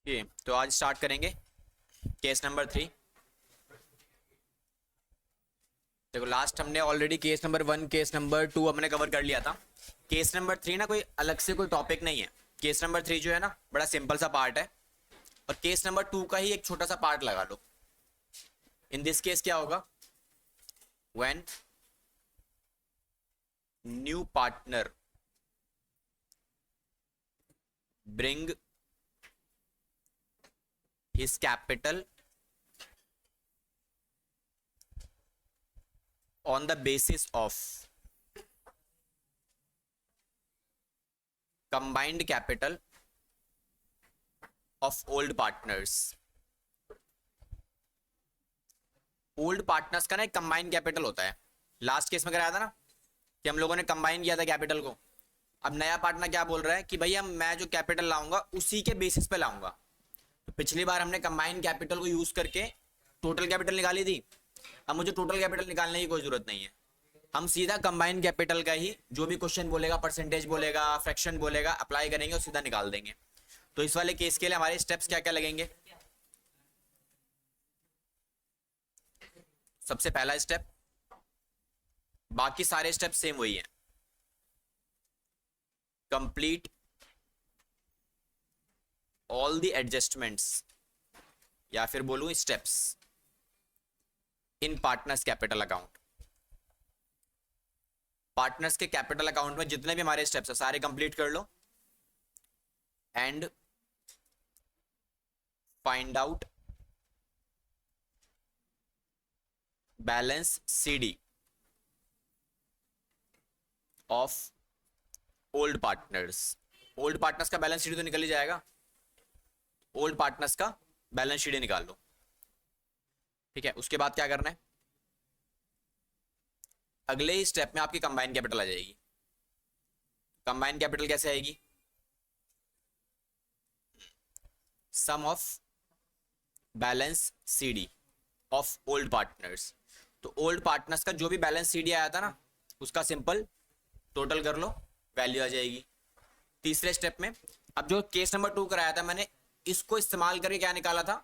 तो आज स्टार्ट करेंगे केस नंबर 3। देखो लास्ट हमने already case number 1 case number 2 हमने कवर कर लिया था। केस नंबर 3 ना कोई अलग से कोई टॉपिक नहीं है। केस नंबर 3 जो है ना बड़ा सिंपल सा पार्ट है और केस नंबर 2 का ही एक छोटा सा पार्ट लगा लो। इन दिस केस क्या होगा, when new partner bring his capital on the basis of combined capital of old partners। Old partners का ना एक कंबाइंड कैपिटल होता है। लास्ट केस में कराया था ना कि हम लोगों ने कंबाइन किया था कैपिटल को। अब नया पार्टनर क्या बोल रहा है कि भैया मैं जो कैपिटल लाऊंगा उसी के बेसिस पे लाऊंगा। तो पिछली बार हमने कंबाइंड कैपिटल को यूज करके टोटल कैपिटल निकाली थी। अब मुझे टोटल कैपिटल निकालने की कोई जरूरत नहीं है। हम सीधा कंबाइंड कैपिटल का ही जो भी क्वेश्चन बोलेगा, परसेंटेज बोलेगा, फ्रैक्शन बोलेगा, अप्लाई करेंगे और सीधा निकाल देंगे। तो इस वाले केस के लिए हमारे स्टेप्स क्या क्या लगेंगे। सबसे पहला स्टेप, बाकी सारे स्टेप सेम वही है, कंप्लीट ऑल द एडजस्टमेंट्स या फिर बोलूं steps in partners capital account. Partners के कैपिटल अकाउंट में जितने भी हमारे स्टेप्स है सारे कंप्लीट कर लो and find out balance sheet of old partners. Old partners का बैलेंस शीट तो निकल ही जाएगा। ओल्ड पार्टनर्स का बैलेंस शीट निकाल लो। ठीक है, उसके बाद क्या करना है, अगले ही स्टेप में आपकी कंबाइंड कैपिटल आ जाएगी। कंबाइंड कैपिटल कैसे आएगी, sum of balance sheet of old partners. तो ओल्ड पार्टनर्स का जो भी बैलेंस सीडी आया था ना उसका सिंपल टोटल कर लो, वैल्यू आ जाएगी। तीसरे स्टेप में अब जो केस नंबर 2 कराया था मैंने इसको इस्तेमाल करके क्या निकाला था,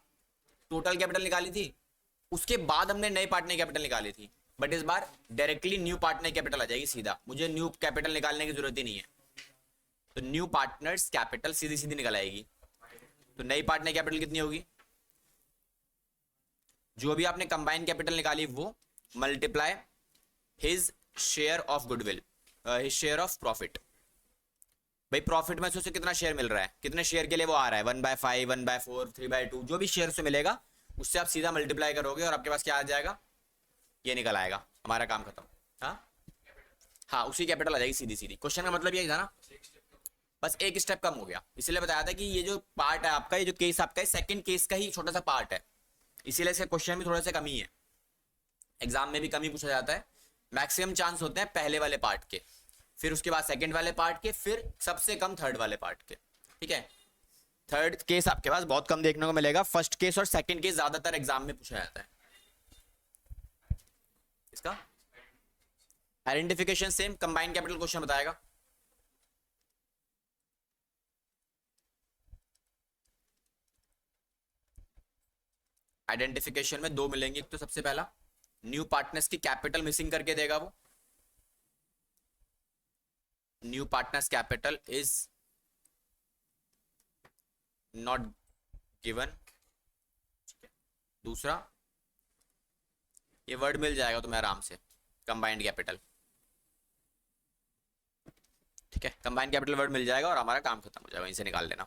टोटल कैपिटल निकाली थी। उसके बाद हमने नए पार्टनर कैपिटल निकाली थी, बट इस बार डायरेक्टली न्यू पार्टनर कैपिटल आ जाएगी सीधा। मुझे न्यू कैपिटल निकालने की जरूरत ही नहीं है। तो न्यू पार्टनर्स कैपिटल सीधी सीधी निकल आएगी। तो नई पार्टनर कैपिटल कितनी होगी, जो भी आपने कंबाइंड कैपिटल निकाली वो multiply his share of goodwill, his share of profit. भाई प्रॉफिट में से उसे कितना शेयर मिल रहा है, कितने शेयर के लिए वो आ रहा है, 1/5, 1/4, 3/2, जो भी शेयर से मिलेगा उससे आप सीधा मल्टीप्लाई करोगे और आपके पास क्या आ जाएगा, ये निकल आएगा, हमारा काम खत्म। हाँ हाँ, उसी कैपिटल आ जाएगी सीधी सीधी। क्वेश्चन का मतलब यही था ना, बस एक स्टेप कम हो गया। इसलिए बताया था कि ये जो पार्ट है आपका, ये जो केस आपका है सेकंड केस का ही छोटा सा पार्ट है, इसीलिए इसके क्वेश्चन भी थोड़ा सा कम ही है। एग्जाम में भी कम ही पूछा जाता है। मैक्सिमम चांस होते हैं पहले वाले पार्ट के, फिर उसके बाद सेकंड वाले पार्ट के, फिर सबसे कम थर्ड वाले पार्ट के। ठीक है, थर्ड केस आपके पास बहुत कम देखने को मिलेगा। फर्स्ट केस और सेकंड केस ज्यादातर एग्जाम में पूछा जाता है। इसका identification same, combined capital question बताएगा। आइडेंटिफिकेशन में दो मिलेंगे, एक तो सबसे पहला न्यू पार्टनर्स की कैपिटल मिसिंग करके देगा वो, new partners capital is not given. दूसरा ये वर्ड मिल जाएगा तुम्हें आराम से, कंबाइंड कैपिटल। ठीक है, कंबाइंड कैपिटल वर्ड मिल जाएगा और हमारा काम खत्म हो जाएगा, वहीं से निकाल लेना।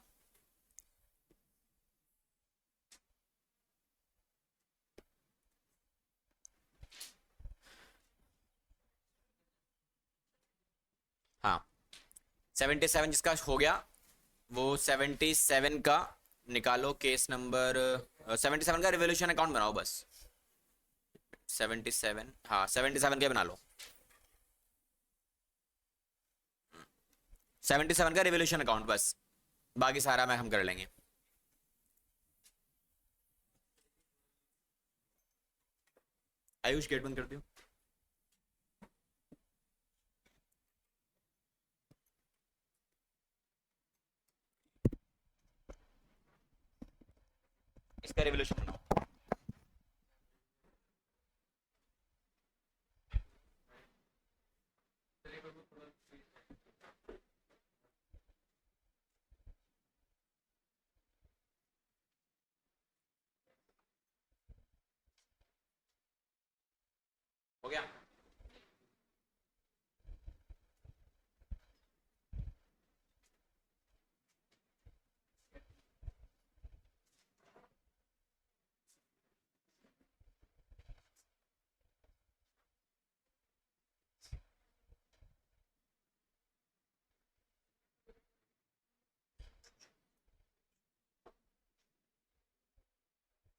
हाँ 77 जिसका हो गया वो 77 का निकालो। केस नंबर 77 का रिवोल्यूशन अकाउंट बनाओ बस। 77, हाँ 77 के बना लो। 77 का रिवोल्यूशन अकाउंट बस, बाकी सारा मैं हम कर लेंगे। आयुष गेट बंद कर दियो। उसका रेवोल्यूशन बनाओ। हो गया?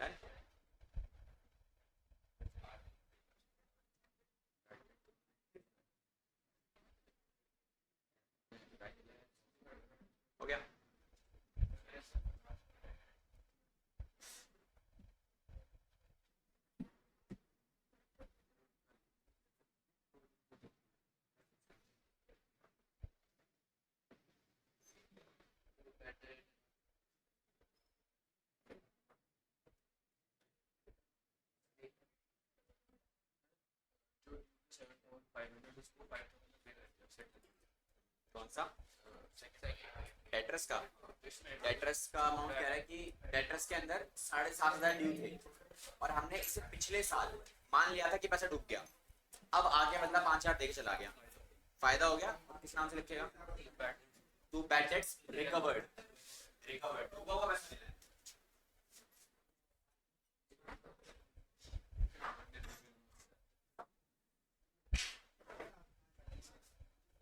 Done? हो गया? कौन सा? टेट्रस का? टेट्रस का अमाउंट कह रहा है कि टेट्रस के अंदर 7,500 ड्यू थे और हमने इसे पिछले साल मान लिया था कि पैसा डूब गया, अब आगे मतलब 5,000 देके चला गया, फायदा हो गया। किस नाम से लिखेगा? To bad debts recovered. Recovered डूबा हुआ पैसा मिला है।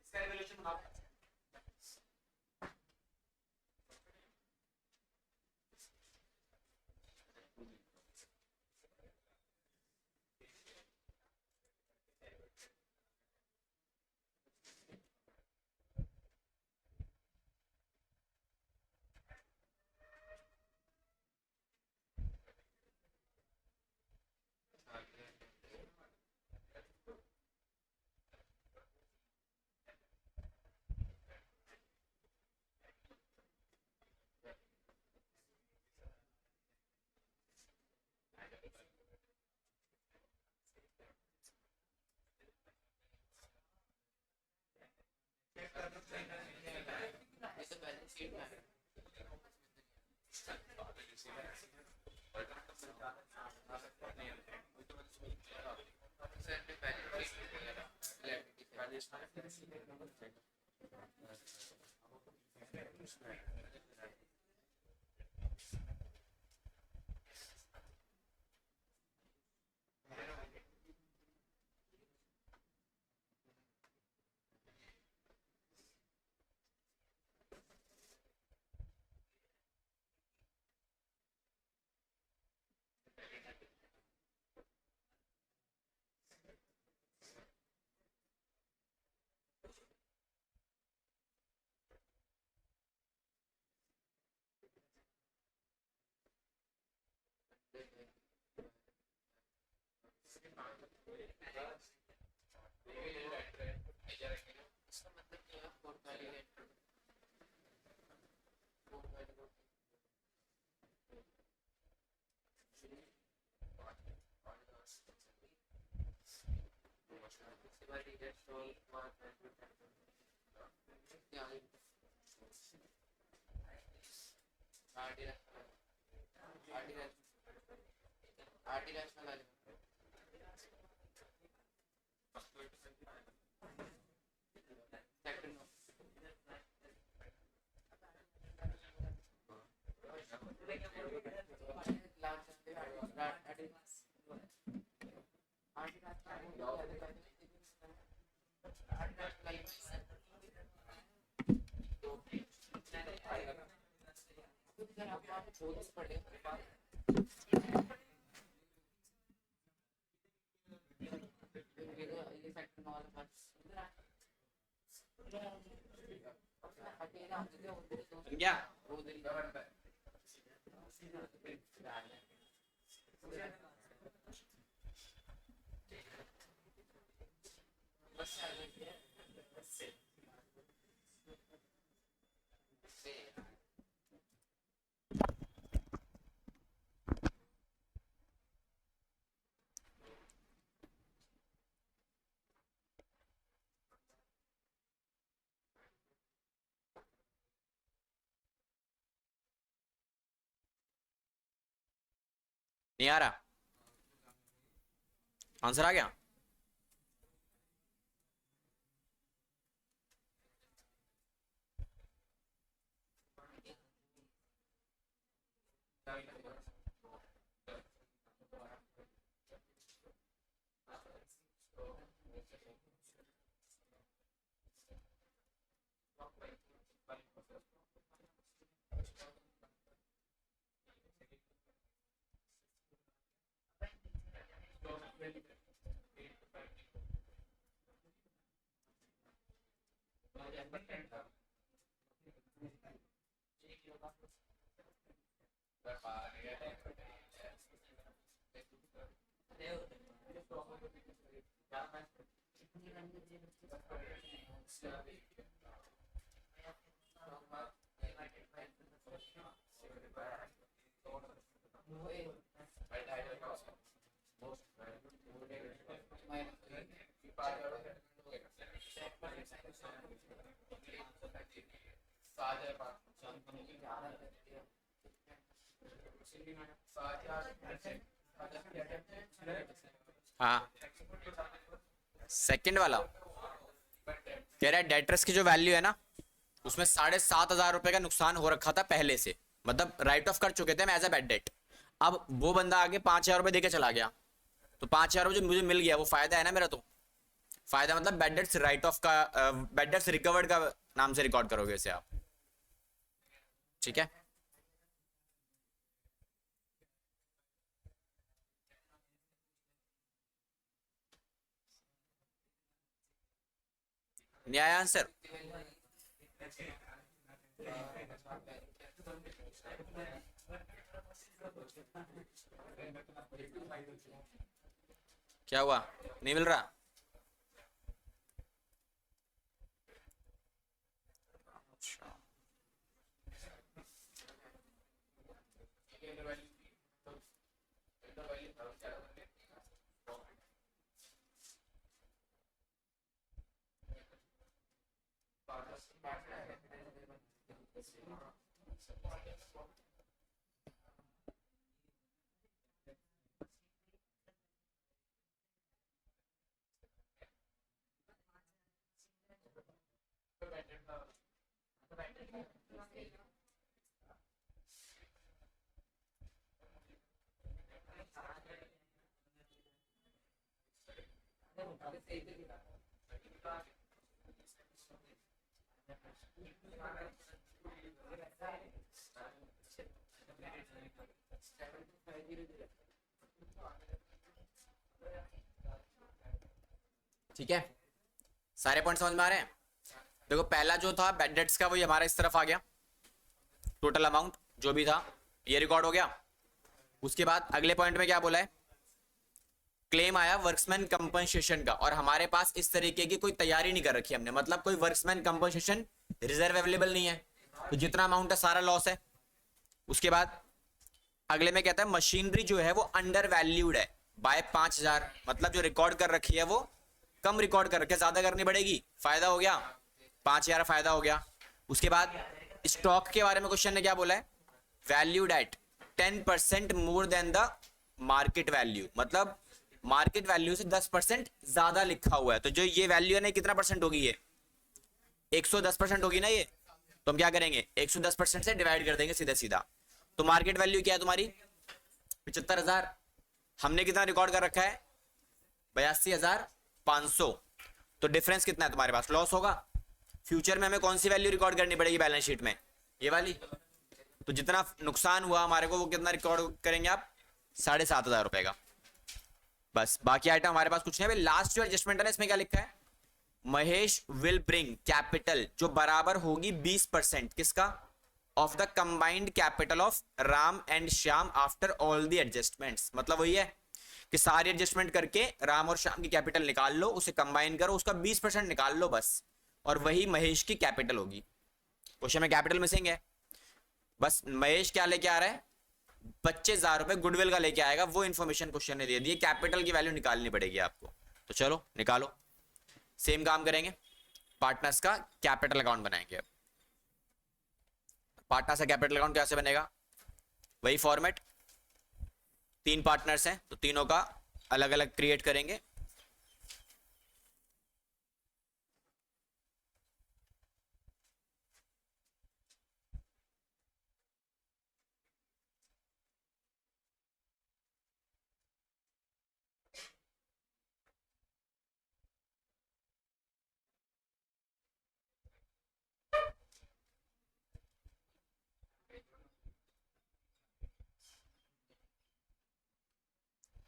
इसका रिवोल्यूशन बनाओ। क्या? नहीं आ रहा? आंसर आ गया? हाँ, सेकंड वाला कह रहा है डेटर्स की जो वैल्यू है ना, उसमें 7,500 रुपए का नुकसान हो रखा था पहले से, मतलब राइट ऑफ कर चुके थे हम एज अ बैड डेट। अब वो बंदा आगे 5,000 रुपए देके चला गया, तो 5,000 जो मुझे मिल गया वो फायदा है ना मेरा। तो फायदा मतलब बैड डेट्स राइट ऑफ का, बैड डेट्स रिकवर्ड का नाम से रिकॉर्ड करोगे इसे आप। ठीक है, नहीं आया आंसर? क्या हुआ, नहीं मिल रहा? ठीक है, सारे पॉइंट समझ में आ रहे हैं? देखो पहला जो था बैड डेट्स का, वही हमारा इस तरफ आ गया, टोटल अमाउंट जो भी था ये रिकॉर्ड हो गया। उसके बाद अगले पॉइंट में क्या बोला है, क्लेम आया वर्क्समैन कंपनसेशन का, और हमारे पास इस तरीके की कोई तैयारी नहीं कर रखी हमने, मतलब कोई वर्क्समैन कंपनसेशन रिजर्व अवेलेबल नहीं है, तो जितना अमाउंट है सारा लॉस है। उसके बाद अगले में कहता है मशीनरी जो है वो अंडर वैल्यूड है बाय 5,000, मतलब जो रिकॉर्ड कर रखी है वो कम रिकॉर्ड कर रखी है, ज्यादा करनी पड़ेगी। फायदा हो गया 5,000 फायदा हो गया। उसके बाद स्टॉक के बारे में क्वेश्चन ने क्या बोला है, valued at 10% more than the market value, मतलब मार्केट वैल्यू से 10% ज्यादा लिखा हुआ है, तो जो ये वैल्यू है ना कितना परसेंट होगी, ये 110% होगी ना ये, तो हम क्या करेंगे 110% से डिवाइड कर देंगे सीधा सीधा। तो मार्केट वैल्यू क्या है तुम्हारी 75,000, हमने कितना रिकॉर्ड कर रखा है 82,500, तो डिफरेंस कितना है तुम्हारे पास, लॉस होगा। फ्यूचर में हमें कौन सी वैल्यू रिकॉर्ड करनी पड़ेगी बैलेंस शीट में, ये वाली, तो जितना नुकसान हुआ हमारे को वो कितना रिकॉर्ड करेंगे आप 7,500 का। बस बाकी आइटम हमारे पास कुछ नहीं है। लास्ट जो एडजस्टमेंट है ना इसमें क्या लिखा है, महेश विल ब्रिंग कैपिटल जो बराबर होगी 20% किसका, of the combined capital of Ram and Shyam after all the adjustments, मतलब वही है कि सारी एडजस्टमेंट करके राम और श्याम की कैपिटल निकाल लो, उसे कंबाइन करो, उसका 20% निकाल लो बस, और वही महेश की कैपिटल होगी। क्वेश्चन में कैपिटल मिसिंग है, बस महेश क्या लेके आ रहा है 25,000 रुपए गुडविल का लेके आएगा, वो इन्फॉर्मेशन क्वेश्चन ने दे दी है, कैपिटल की वैल्यू निकालनी पड़ेगी आपको। तो चलो निकालो, सेम काम करेंगे, पार्टनर्स का कैपिटल अकाउंट बनाएंगे। अब पार्टनर्स का कैपिटल अकाउंट कैसे बनेगा, वही फॉर्मेट, तीन पार्टनर्स हैं तो तीनों का अलग अलग क्रिएट करेंगे।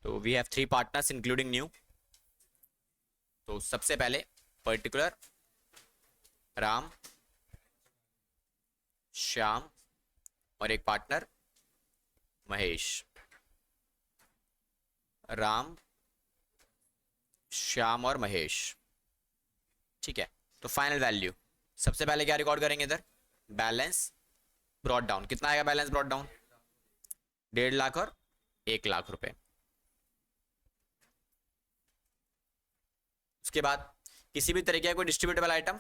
तो we have three partners including new. तो सबसे पहले पर्टिकुलर राम, श्याम और एक पार्टनर महेश। राम, श्याम और महेश। ठीक है, तो फाइनल वैल्यू सबसे पहले क्या रिकॉर्ड करेंगे इधर, बैलेंस ब्रॉट डाउन। कितना आएगा बैलेंस ब्रॉट डाउन, 1.5 लाख और 1 लाख रुपए। उसके बाद किसी भी तरीके का कोई distributable item,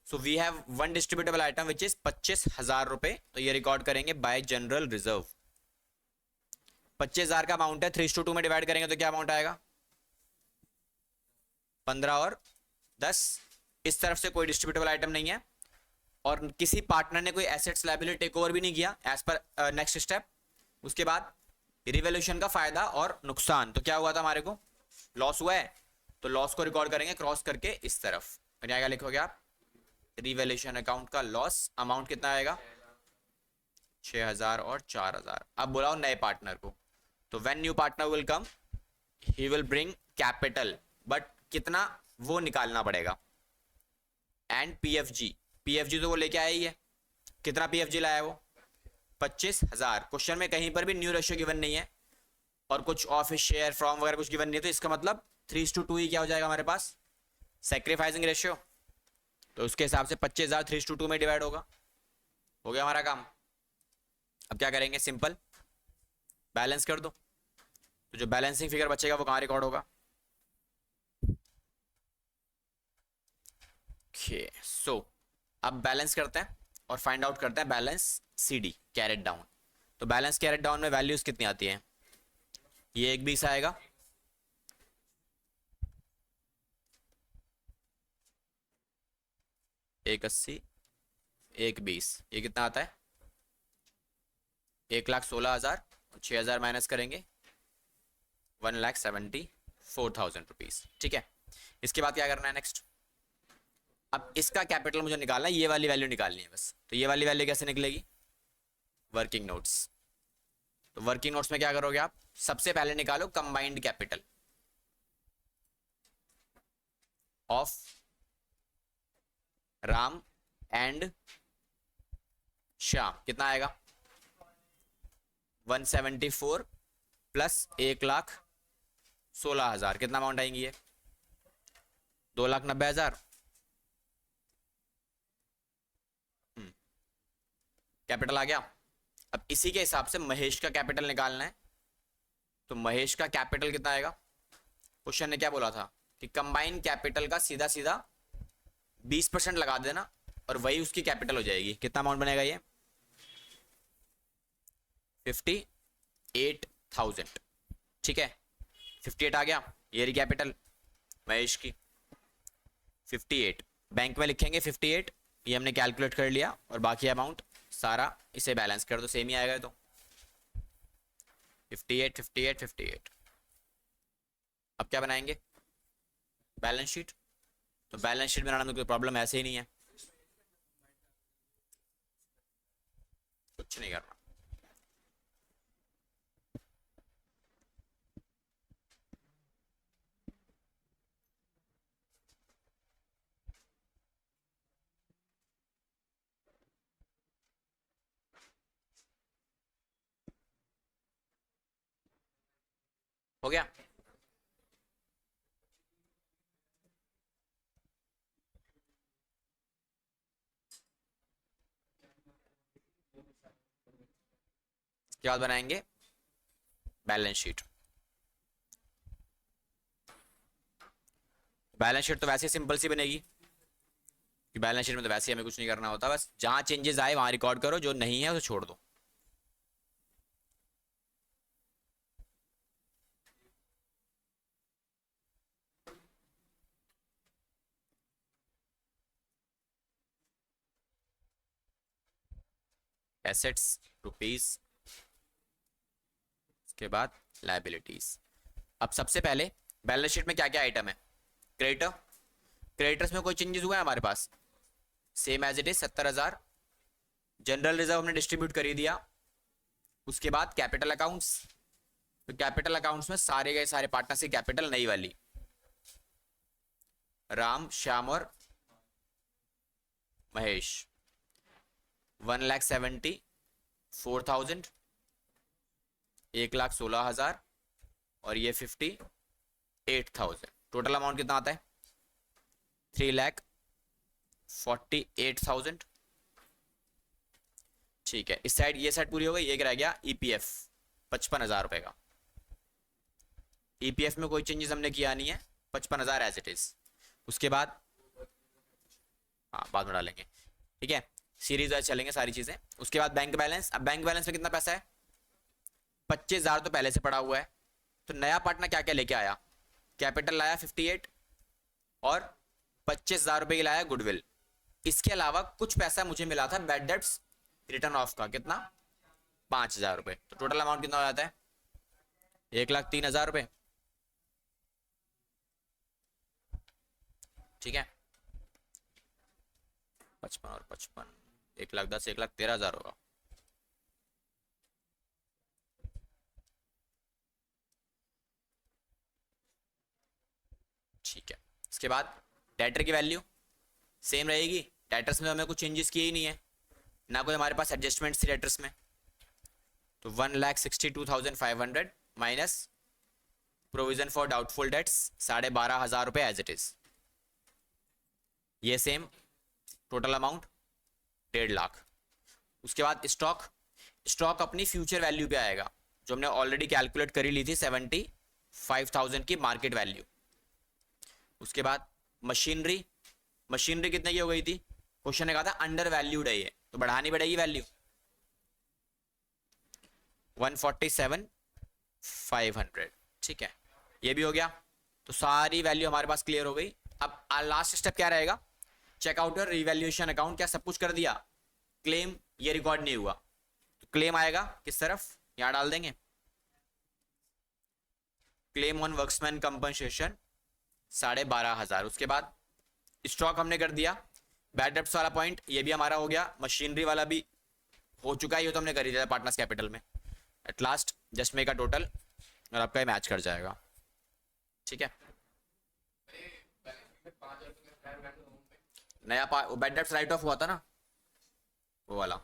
so we have one distributable item which is 25,000 रुपए, तो ये रिकॉर्ड करेंगे बाय जनरल रिजर्व। 25,000 का अमाउंट है, 3:2 में डिवाइड करेंगे तो क्या अमाउंट आएगा, 15 और 10। इस तरफ से कोई डिस्ट्रीब्यूटेबल आइटम नहीं है और किसी पार्टनर ने कोई एसेट्स लायबिलिटी टेक ओवर भी नहीं किया एज पर नेक्स्ट स्टेप। उसके बाद रिवॉल्यूशन का फायदा और नुकसान, तो क्या हुआ था हमारे को, लॉस हुआ है, तो लॉस को रिकॉर्ड करेंगे क्रॉस करके इस तरफ। क्या लिखोगे आप, रिवॉल्यूशन अकाउंट का लॉस अमाउंट कितना आएगा, 6,000 और 4,000। अब बुलाओ नए पार्टनर को, तो when new partner will come he will bring capital, but कितना वो निकालना पड़ेगा। एंड पीएफजी, पीएफजी तो वो लेके आया ही है, कितना पीएफजी लाया वो, 25,000। क्वेश्चन में कहीं पर भी न्यू रेशियो गिवन नहीं है और कुछ ऑफिस शेयर फ्रॉम वगैरह कुछ गिवन नहीं है, तो इसका मतलब 3:2 ही क्या हो जाएगा हमारे पास, सैक्रिफाइसिंग रेशियो। तो उसके हिसाब से 25,000 3:2 में डिवाइड होगा, हो गया हमारा काम। अब क्या करेंगे, सिंपल बैलेंस कर दो, तो जो बैलेंसिंग फिगर बचेगा वो कहाँ रिकॉर्ड होगा। सो अब बैलेंस करते हैं और फाइंड आउट करते हैं बैलेंस सीडी कैरेट डाउन। तो बैलेंस कैरेट डाउन में वैल्यूज कितनी आती हैं, ये 1.20 आएगा, एक 80, 1.20, ये कितना आता है, 1,16,000, 6,000 माइनस करेंगे 1,74,000 रुपीज। ठीक है, इसके बाद क्या करना है नेक्स्ट, अब इसका कैपिटल मुझे निकालना है, ये वाली वैल्यू निकालनी है बस। तो ये वाली वैल्यू कैसे निकलेगी, वर्किंग नोट्स। तो वर्किंग नोट्स में क्या करोगे आप, सबसे पहले निकालो combined capital of Ram and Shyam, कितना आएगा 174 प्लस 1,16,000, कितना अमाउंट आएंगी ये, 2,90,000। कैपिटल आ गया। अब इसी के हिसाब से महेश का कैपिटल निकालना है, तो महेश का कैपिटल कितना आएगा, क्वेश्चन ने क्या बोला था कि कंबाइन कैपिटल का सीधा सीधा 20% लगा देना और वही उसकी कैपिटल हो जाएगी। कितना अमाउंट बनेगा ये, 58,000। ठीक है, 58 आ गया, ये रही कैपिटल महेश की 58। बैंक में लिखेंगे 58, ये हमने कैलकुलेट कर लिया और बाकी अमाउंट सारा इसे बैलेंस कर दो, सेम ही आएगा। तो 58 58 58। अब क्या बनाएंगे, बैलेंस शीट। तो बैलेंस शीट बनाने में कोई प्रॉब्लम ऐसे ही नहीं है, कुछ नहीं करना। हो गया, क्या बनाएंगे, बैलेंस शीट। बैलेंस शीट तो वैसे ही सिंपल सी बनेगी कि बैलेंस शीट में तो वैसे ही हमें कुछ नहीं करना होता, बस जहां चेंजेस आए वहां रिकॉर्ड करो, जो नहीं है उसे छोड़ दो। एसेट्स रुपीज, उसके बाद लाइबिलिटीज। अब सबसे पहले बैलेंस शीट में क्या क्या आइटम है? क्रेडिटर, क्रेडिटर्स में कोई चेंजेस हुआ है हमारे पास? Same as it is 70,000। General reserve हमने डिस्ट्रीब्यूट कर ही दिया। उसके बाद कैपिटल अकाउंट्स, तो कैपिटल अकाउंट्स में सारे गए सारे पार्टनर्स की कैपिटल नई वाली, राम, श्याम और महेश, 1,74,000, 1,16,000 और ये 58,000। टोटल अमाउंट कितना आता है? 3,48,000। ठीक है, इस साइड ये साइड पूरी हो गई। ये रह गया ईपीएफ 55,000 रुपए का। ईपीएफ में कोई चेंजेस हमने किया नहीं है, 55,000 एज इट इज। उसके बाद हाँ बाद में डालेंगे, ठीक है, सीरीज वाइज चलेंगे सारी चीजें। उसके बाद बैंक बैलेंस। अब बैंक बैलेंस में कितना पैसा है? 25,000 तो पहले से पड़ा हुआ है। तो नया पार्टनर क्या क्या लेके आया? कैपिटल लाया 58 और 25,000 रुपए की लाया गुडविल। इसके अलावा कुछ पैसा मुझे मिला था बैड डेब्ट्स रिटर्न ऑफ का, कितना? 5,000 रुपए। तो टोटल अमाउंट कितना हो जाता है? 1,03,000 रुपए। ठीक है, 55 और 55, 1,10,000, 1,13,000 होगा। ठीक है, इसके बाद डेटर की वैल्यू सेम रहेगी। डेटर्स में हमें कुछ चेंजेस किए ही नहीं है, ना कोई हमारे पास एडजस्टमेंट्स थी डेटर्स में। तो 1,62,500 minus provision for doubtful debts 12,500 रुपए एज इट इज। ये सेम टोटल अमाउंट 1.5 लाख। उसके बाद स्टॉक, स्टॉक अपनी फ्यूचर वैल्यू पे आएगा जो हमने ऑलरेडी कैलकुलेट करी ली थी, 75,000 की मार्केट वैल्यू। उसके बाद मशीनरी, मशीनरी कितने की हो गई थी? क्वेश्चन ने कहा था अंडर वैल्यूड है ये, तो बढ़ानी पड़ेगी वैल्यू। 147,500। ठीक है, ये भी हो गया। तो सारी वैल्यू हमारे पास क्लियर हो गई। अब लास्ट स्टेप क्या रहेगा? चेकआउट और रिवैल्यूएशन अकाउंट। क्या सब कुछ कर दिया? क्लेम ये रिकॉर्ड नहीं हुआ, तो क्लेम आएगा किस तरफ? यहां डाल देंगे, क्लेम ऑन वर्क्समैन कंपनसेशन 12,500। उसके बाद स्टॉक हमने कर दिया। बैड डेब्ट्स वाला पॉइंट ये भी हमारा हो गया, मशीनरी वाला भी हो चुका है, ये तो हमने कर ही दिया पार्टनर्स कैपिटल में। At last just make a total और आपका मैच कर जाएगा। ठीक है, नया बैड डेब्ट्स राइट ऑफ हुआ था ना, वो वाला।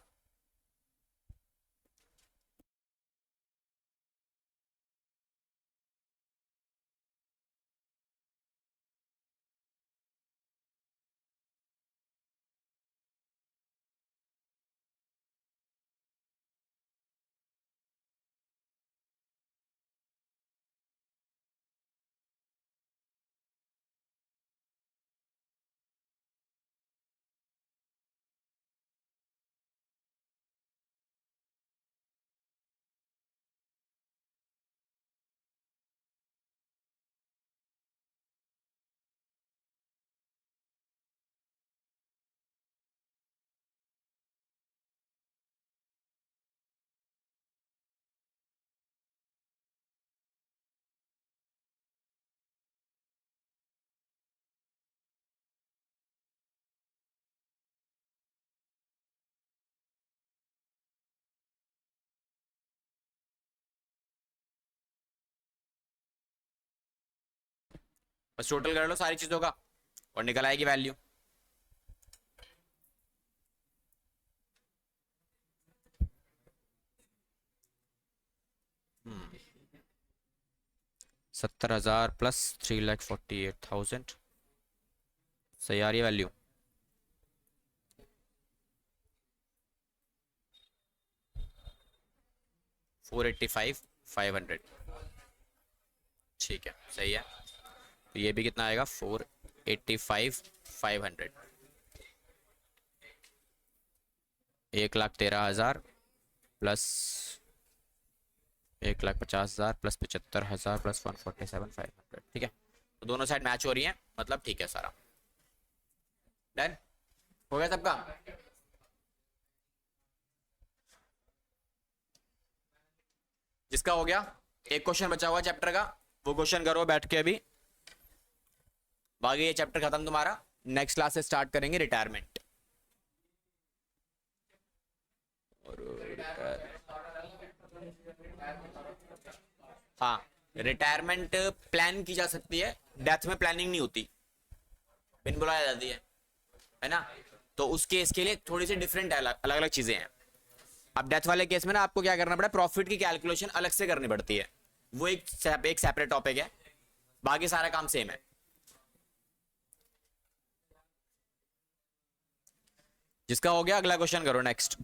बस टोटल कर लो सारी चीजों का और निकल आएगी वैल्यू। हम्म, 70,000 प्लस 3,48,000 सही आ रही है वैल्यू। $485,500। ठीक है, सही है। तो ये भी कितना आएगा? 485,500। 1,13,000 प्लस 1,50,000 प्लस 75,000 प्लस 147,500। ठीक है, तो दोनों साइड मैच हो रही है, मतलब ठीक है सारा। डन हो गया सबका? जिसका हो गया, एक क्वेश्चन बचा हुआ चैप्टर का, वो क्वेश्चन करो बैठ के अभी, बाकी ये चैप्टर खत्म तुम्हारा। नेक्स्ट क्लास से स्टार्ट करेंगे रिटायरमेंट। हाँ, रिटायरमेंट प्लान की जा सकती है, डेथ में प्लानिंग नहीं होती, बिन बुलाया जाती है ना। तो उस केस के लिए थोड़ी सी डिफरेंट है, अलग अलग चीजें हैं। अब डेथ वाले केस में ना आपको क्या करना पड़ा, प्रॉफिट की कैलकुलेशन अलग से करनी पड़ती है, वो एक सेपरेट टॉपिक है, बाकी सारा काम सेम है। जिसका हो गया अगला क्वेश्चन करो नेक्स्ट।